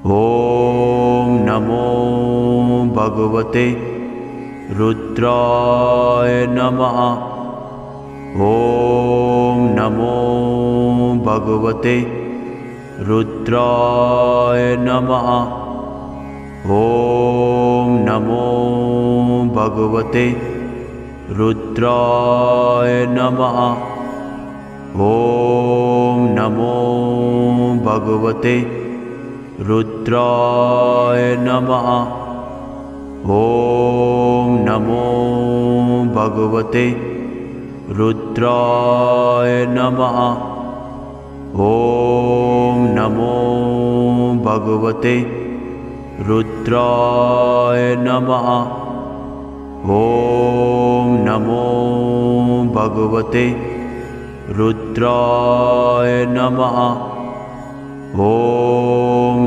ॐ नमो भगवते रुद्राय नमः। ॐ नमो भगवते रुद्राय नमः। ॐ नमो भगवते रुद्राय नमः। ॐ नमो भगवते रुद्राय नमः। ॐ नमो भगवते रुद्राय नमः। ॐ नमो भगवते रुद्राय नमः। ॐ नमो भगवते रुद्राय नमः। ॐ